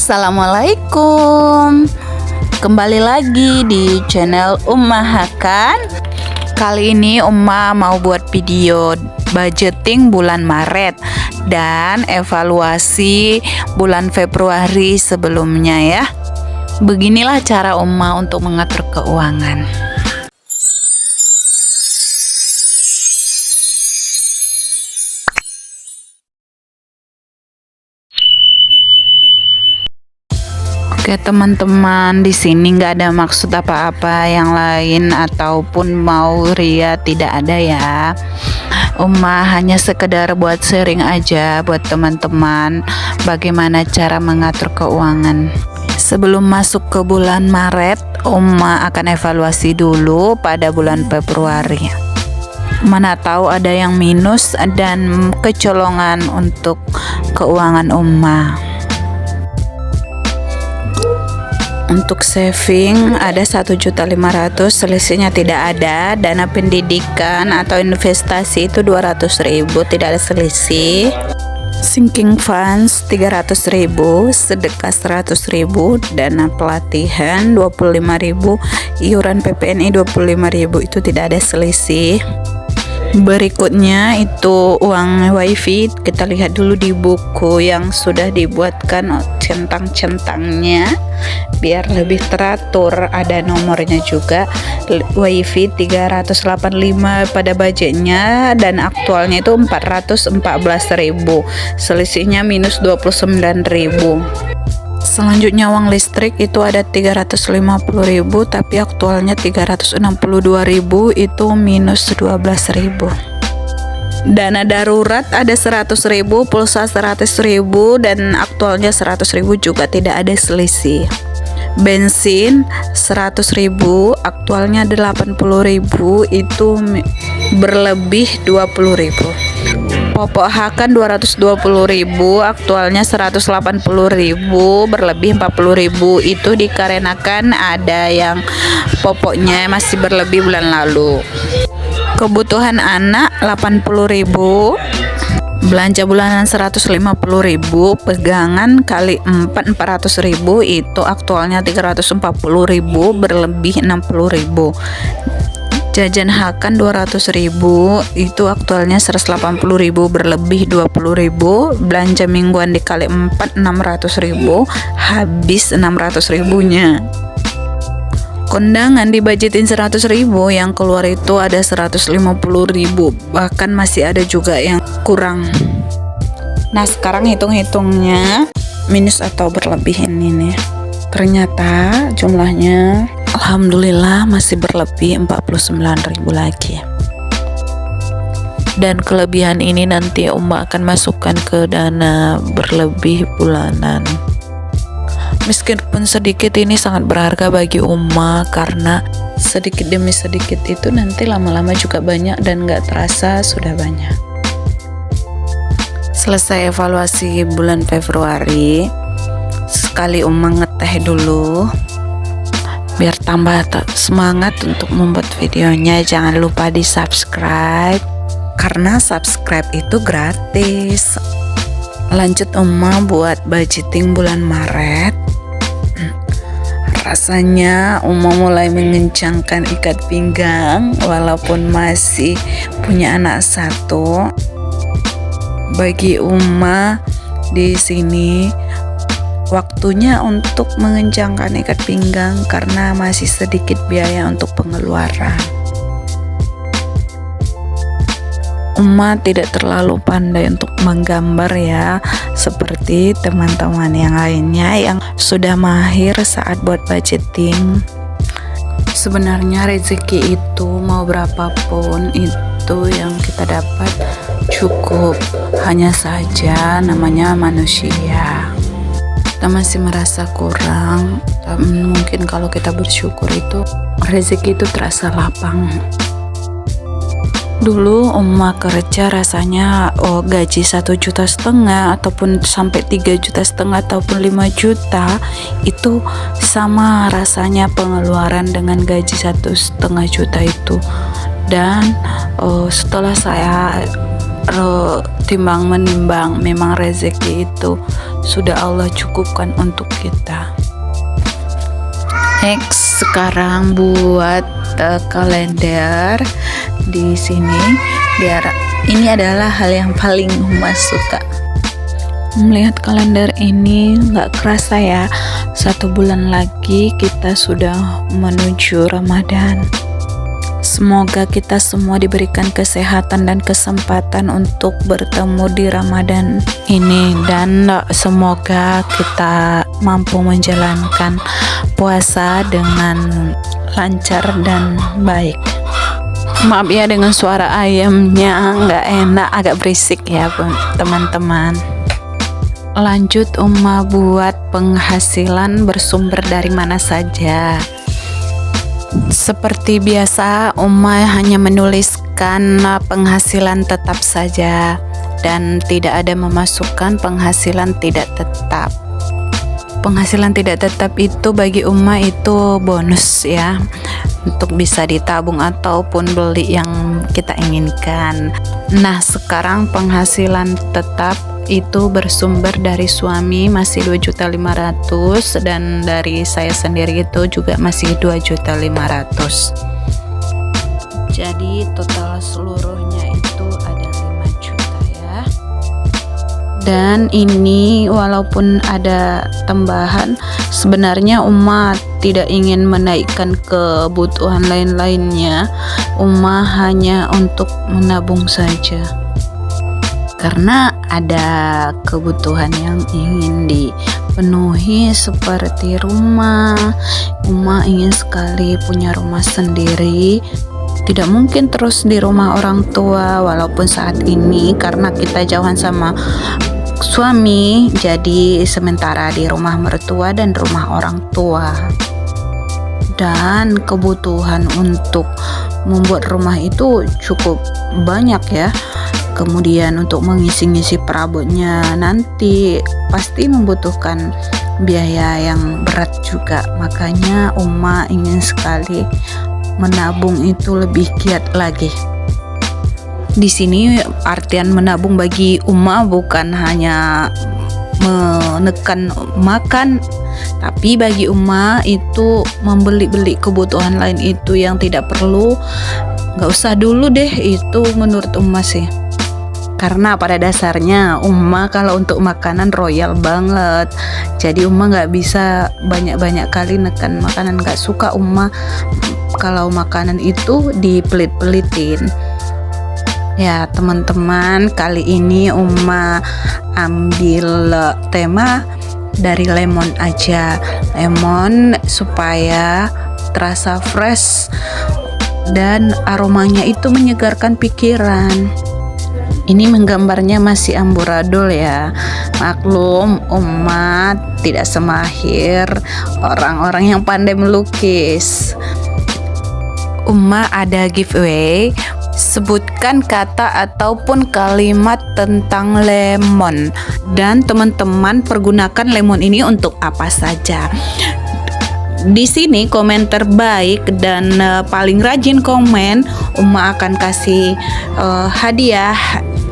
Assalamualaikum. Kembali lagi di channel Ummah Hakan. Kali ini Ummah mau buat video budgeting bulan Maret dan evaluasi bulan Februari sebelumnya ya. Beginilah cara Ummah untuk mengatur keuangan. Oke teman-teman, di sini nggak ada maksud apa-apa yang lain ataupun mau ria, tidak ada ya. Ummah hanya sekedar buat sharing aja buat teman-teman bagaimana cara mengatur keuangan. Sebelum masuk ke bulan Maret, Ummah akan evaluasi dulu pada bulan Februari. Mana tahu ada yang minus dan kecolongan untuk keuangan Ummah. Untuk saving ada 1.500.000, selisihnya tidak ada. Dana pendidikan atau investasi itu 200.000, tidak ada selisih. Sinking funds 300.000, sedekah 100.000, dana pelatihan 25.000, iuran PPNI 25.000, itu tidak ada selisih. Berikutnya itu uang wifi, kita lihat dulu di buku yang sudah dibuatkan centang-centangnya biar lebih teratur, ada nomornya juga. Wifi 385 pada budgetnya dan aktualnya itu 414.000, selisihnya minus 29.000. Selanjutnya uang listrik itu ada 350.000 tapi aktualnya 362.000, itu minus 12.000. Dana darurat ada 100.000, pulsa 100.000 dan aktualnya 100.000 juga tidak ada selisih. Bensin 100.000, aktualnya 80.000, itu berlebih 20.000. Popok Hakan 220.000, aktualnya 180.000, berlebih 40.000, itu dikarenakan ada yang popoknya masih berlebih bulan lalu. Kebutuhan anak 80.000, belanja bulanan 150.000, pegangan kali 4 400.000, itu aktualnya 340.000, berlebih 60.000. Jajan Hakan 200.000, itu aktualnya 180.000, berlebih 20.000. Belanja mingguan dikali 4 600.000, habis 600.000-nya. Kondangan dibudgetin 100.000, yang keluar itu ada 150.000, bahkan masih ada juga yang kurang. Nah sekarang hitung-hitungnya minus atau berlebih ini nih. Ternyata jumlahnya alhamdulillah masih berlebih 49.000 lagi. Dan kelebihan ini nanti Ummah akan masukkan ke dana berlebih bulanan. Meskipun sedikit, ini sangat berharga bagi Ummah karena sedikit demi sedikit itu nanti lama-lama juga banyak dan nggak terasa sudah banyak. Selesai evaluasi bulan Februari, sekali Ummah ngeteh dulu biar tambah semangat untuk membuat videonya. Jangan lupa di subscribe karena subscribe itu gratis. Lanjut Ummah buat budgeting bulan Maret. Rasanya Ummah mulai mengencangkan ikat pinggang walaupun masih punya anak satu. Bagi Ummah di sini waktunya untuk mengencangkan ikat pinggang karena masih sedikit biaya untuk pengeluaran. Ummah tidak terlalu pandai untuk menggambar ya, seperti teman-teman yang lainnya yang sudah mahir saat buat budgeting. Sebenarnya rezeki itu mau berapapun itu yang kita dapat cukup, hanya saja namanya manusia. Kita masih merasa kurang, mungkin kalau kita bersyukur itu rezeki itu terasa lapang. Dulu Ummah kerja rasanya gaji 1,5 juta ataupun sampai 3,5 juta ataupun 5 juta itu sama rasanya pengeluaran dengan gaji 1,5 juta itu. Dan setelah saya timbang menimbang, memang rezeki itu sudah Allah cukupkan untuk kita. Next, sekarang buat kalender di sini, biar ini adalah hal yang paling Uma suka. Melihat kalender ini nggak kerasa ya, 1 bulan lagi kita sudah menuju Ramadan. Semoga kita semua diberikan kesehatan dan kesempatan untuk bertemu di Ramadan ini, dan semoga kita mampu menjalankan puasa dengan lancar dan baik. Maaf ya dengan suara ayamnya nggak enak, agak berisik ya teman-teman. Lanjut, Uma buat penghasilan bersumber dari mana saja. Seperti biasa, Uma hanya menuliskan penghasilan tetap saja dan tidak ada memasukkan penghasilan tidak tetap. Penghasilan tidak tetap itu bagi Uma itu bonus ya, untuk bisa ditabung ataupun beli yang kita inginkan. Nah, sekarang penghasilan tetap itu bersumber dari suami masih 2.500.000 dan dari saya sendiri itu juga masih 2.500.000. Jadi total seluruhnya itu ada 5 juta ya. Dan ini walaupun ada tambahan, sebenarnya Uma tidak ingin menaikkan kebutuhan lain-lainnya. Uma hanya untuk menabung saja, karena ada kebutuhan yang ingin dipenuhi seperti rumah. Uma ingin sekali punya rumah sendiri. Tidak mungkin terus di rumah orang tua walaupun saat ini karena kita jauhan sama suami, jadi sementara di rumah mertua dan rumah orang tua. Dan kebutuhan untuk membuat rumah itu cukup banyak ya. Kemudian untuk mengisi-ngisi perabotnya nanti pasti membutuhkan biaya yang berat juga. Makanya Uma ingin sekali menabung itu lebih giat lagi. Di sini artian menabung bagi Uma bukan hanya menekan makan, tapi bagi Uma itu membeli-beli kebutuhan lain itu yang tidak perlu, nggak usah dulu deh, itu menurut Uma sih. Karena pada dasarnya Uma kalau untuk makanan royal banget, jadi Uma nggak bisa banyak-banyak kali nekan makanan. Nggak suka Uma kalau makanan itu dipelit-pelitin. Ya teman-teman, kali ini Uma ambil tema dari lemon aja. Lemon supaya terasa fresh dan aromanya itu menyegarkan pikiran. Ini menggambarnya masih amburadul ya. Maklum Uma tidak semahir orang-orang yang pandai melukis. Uma ada giveaway. Sebutkan kata ataupun kalimat tentang lemon, dan teman-teman pergunakan lemon ini untuk apa saja. Di sini komen terbaik dan paling rajin komen, Uma akan kasih hadiah.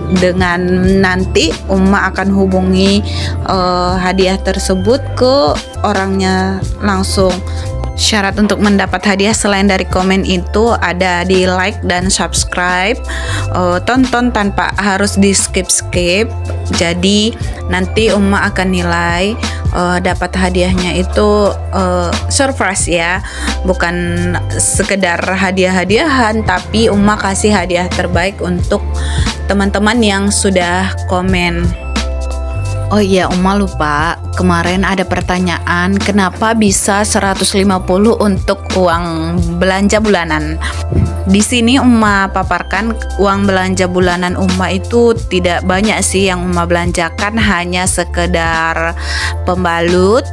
Dengan nanti Uma akan hubungi hadiah tersebut ke orangnya langsung. Syarat untuk mendapat hadiah selain dari komen itu ada di like dan subscribe. Tonton tanpa harus di skip. Jadi nanti Uma akan nilai dapat hadiahnya itu surprise ya, bukan sekedar hadiah-hadiahan, tapi Uma kasih hadiah terbaik untuk teman-teman yang sudah komen. Oh iya, Uma lupa, kemarin ada pertanyaan kenapa bisa 150 untuk uang belanja bulanan. Di sini Uma paparkan uang belanja bulanan Uma itu tidak banyak sih yang Uma belanjakan, hanya sekedar pembalut,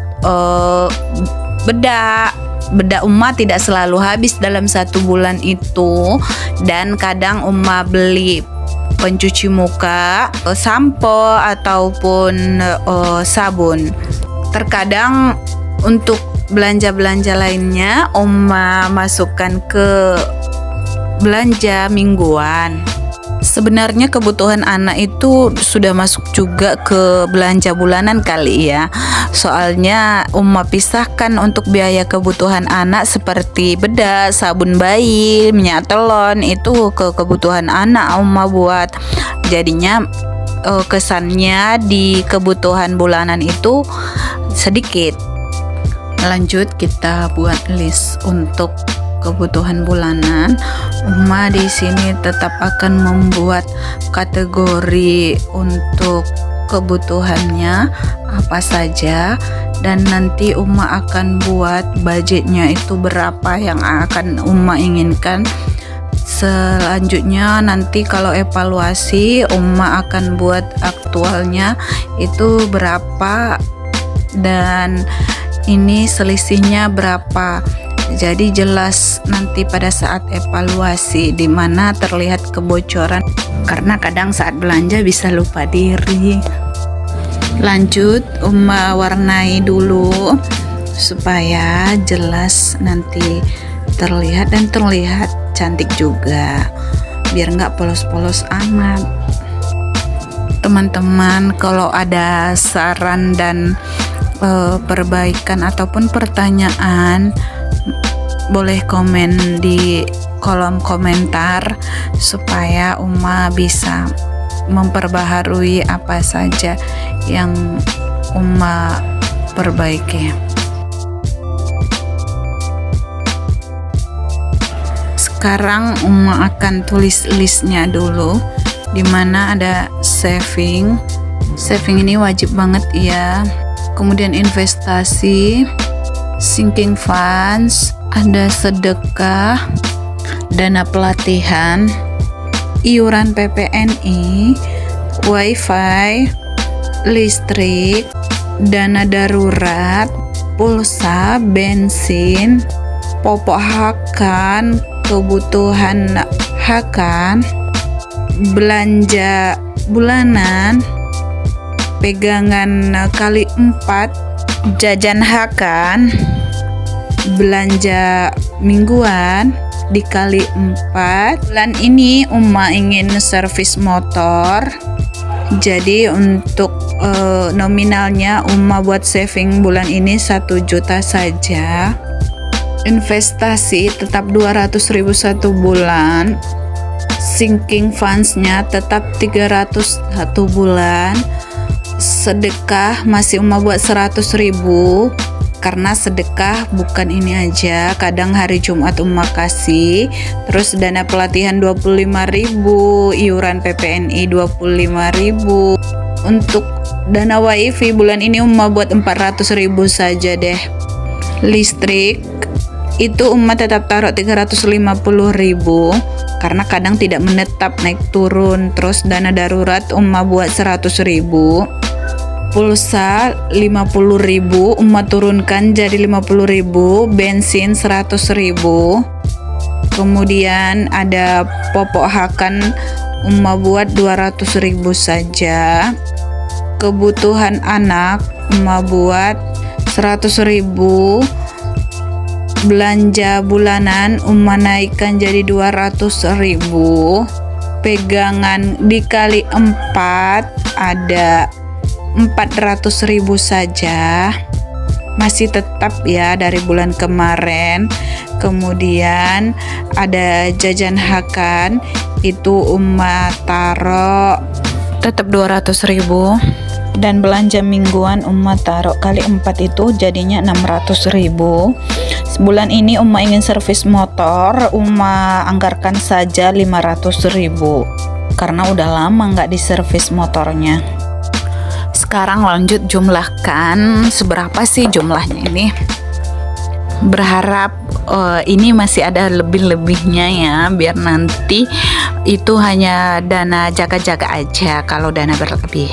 bedak Uma tidak selalu habis dalam 1 bulan itu, dan kadang Uma beli pencuci muka, sampo ataupun sabun. Terkadang untuk belanja-belanja lainnya Uma masukkan ke belanja mingguan. Sebenarnya kebutuhan anak itu sudah masuk juga ke belanja bulanan kali ya. Soalnya Uma pisahkan untuk biaya kebutuhan anak seperti bedak, sabun bayi, minyak telon, itu ke kebutuhan anak Uma buat. Jadinya kesannya di kebutuhan bulanan itu sedikit. Lanjut kita buat list untuk kebutuhan bulanan. Uma di sini tetap akan membuat kategori untuk kebutuhannya apa saja, dan nanti Uma akan buat budgetnya itu berapa yang akan Uma inginkan. Selanjutnya nanti kalau evaluasi Uma akan buat aktualnya itu berapa dan ini selisihnya berapa. Jadi jelas nanti pada saat evaluasi di mana terlihat kebocoran, karena kadang saat belanja bisa lupa diri. Lanjut Uma warnai dulu supaya jelas nanti terlihat dan terlihat cantik juga, biar nggak polos-polos amat. Teman-teman kalau ada saran dan perbaikan ataupun pertanyaan, boleh komen di kolom komentar supaya Uma bisa memperbaharui apa saja yang Uma perbaiki. Sekarang Uma akan tulis listnya dulu, dimana ada saving. Saving ini wajib banget ya. Kemudian investasi, sinking funds, ada sedekah, dana pelatihan, iuran PPNI, wifi, listrik, dana darurat, pulsa, bensin, popok hakan, kebutuhan hakan, belanja bulanan, pegangan kali 4, jajan hakan, belanja mingguan dikali 4. Bulan ini Uma ingin servis motor, jadi untuk nominalnya Uma buat saving bulan ini 1 juta saja. Investasi tetap 200.000 satu bulan, sinking funds-nya tetap 300 satu bulan. Sedekah masih Uma buat 100.000, karena sedekah bukan ini aja, kadang hari Jumat Uma kasih. Terus dana pelatihan 25.000, iuran PPNI 25.000. Untuk dana wifi bulan ini Uma buat 400.000 saja deh. Listrik itu Uma tetap taruh 350.000 karena kadang tidak menetap, naik turun. Terus dana darurat Uma buat 100.000. Pulsa 50.000 Uma turunkan jadi 50.000. Bensin 100.000. Kemudian ada popok hakan Uma buat 200.000 saja. Kebutuhan anak Uma buat 100.000. Belanja bulanan Uma naikkan jadi 200.000. Pegangan dikali 4 ada 400.000 saja, masih tetap ya dari bulan kemarin. Kemudian ada jajan hakan itu Uma taruh tetap 200.000, dan belanja mingguan Uma taruh kali 4 itu jadinya 600.000. Sebulan ini Uma ingin servis motor, Uma anggarkan saja 500.000 karena udah lama nggak diservis motornya. Sekarang lanjut jumlahkan seberapa sih jumlahnya ini. Berharap ini masih ada lebih-lebihnya ya, biar nanti itu hanya dana jaga-jaga aja kalau dana berlebih.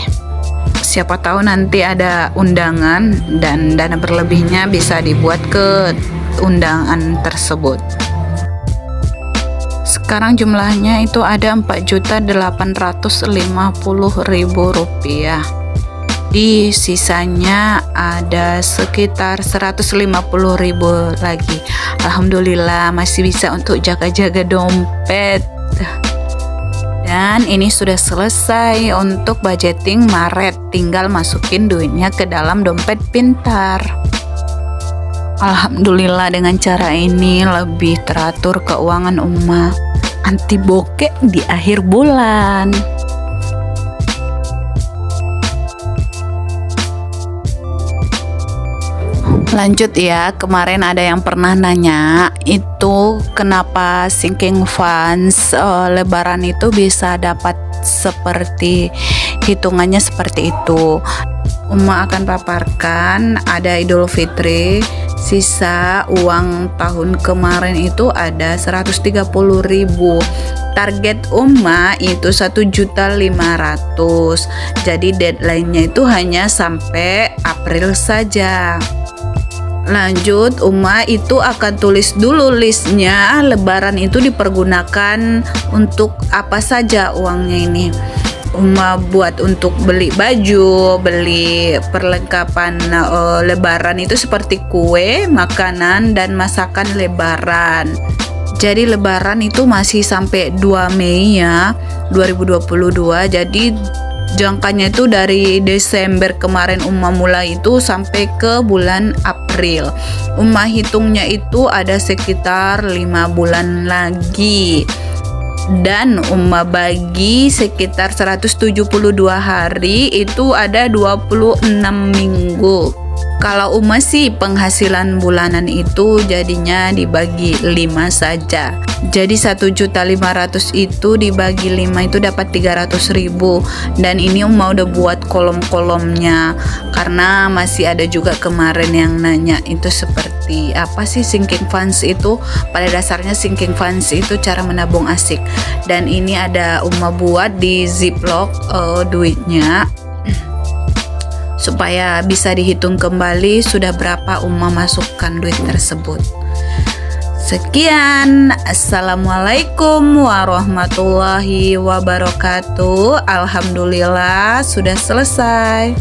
Siapa tahu nanti ada undangan dan dana berlebihnya bisa dibuat ke undangan tersebut. Sekarang jumlahnya itu ada 4.850.000 rupiah. Di sisanya ada sekitar 150.000 lagi. Alhamdulillah masih bisa untuk jaga-jaga dompet. Dan ini sudah selesai untuk budgeting Maret, tinggal masukin duitnya ke dalam dompet pintar. Alhamdulillah dengan cara ini lebih teratur keuangan Uma, anti bokek di akhir bulan. Lanjut ya, kemarin ada yang pernah nanya itu kenapa sinking funds lebaran itu bisa dapat seperti hitungannya seperti itu. Uma akan paparkan, ada Idul Fitri, sisa uang tahun kemarin itu ada 130.000. Target Uma itu 1.500.000. Jadi deadline-nya itu hanya sampai April saja. Lanjut, Uma itu akan tulis dulu listnya lebaran itu dipergunakan untuk apa saja uangnya ini. Uma buat untuk beli baju, beli perlengkapan lebaran itu seperti kue, makanan, dan masakan lebaran. Jadi lebaran itu masih sampai 2 Mei ya 2022. Jadi jangkanya itu dari Desember kemarin Uma mulai itu sampai ke bulan April. Uma hitungnya itu ada sekitar 5 bulan lagi. Dan Uma bagi sekitar 172 hari itu ada 26 minggu. Kalau Uma sih penghasilan bulanan itu jadinya dibagi 5 saja. Jadi 1.500.000 itu dibagi 5 itu dapat 300.000. Dan ini Uma udah buat kolom-kolomnya karena masih ada juga kemarin yang nanya itu seperti apa sih sinking funds itu. Pada dasarnya sinking funds itu cara menabung asik. Dan ini ada Uma buat di Ziploc duitnya, supaya bisa dihitung kembali sudah berapa Uma masukkan duit tersebut. Sekian, assalamualaikum warahmatullahi wabarakatuh. Alhamdulillah sudah selesai.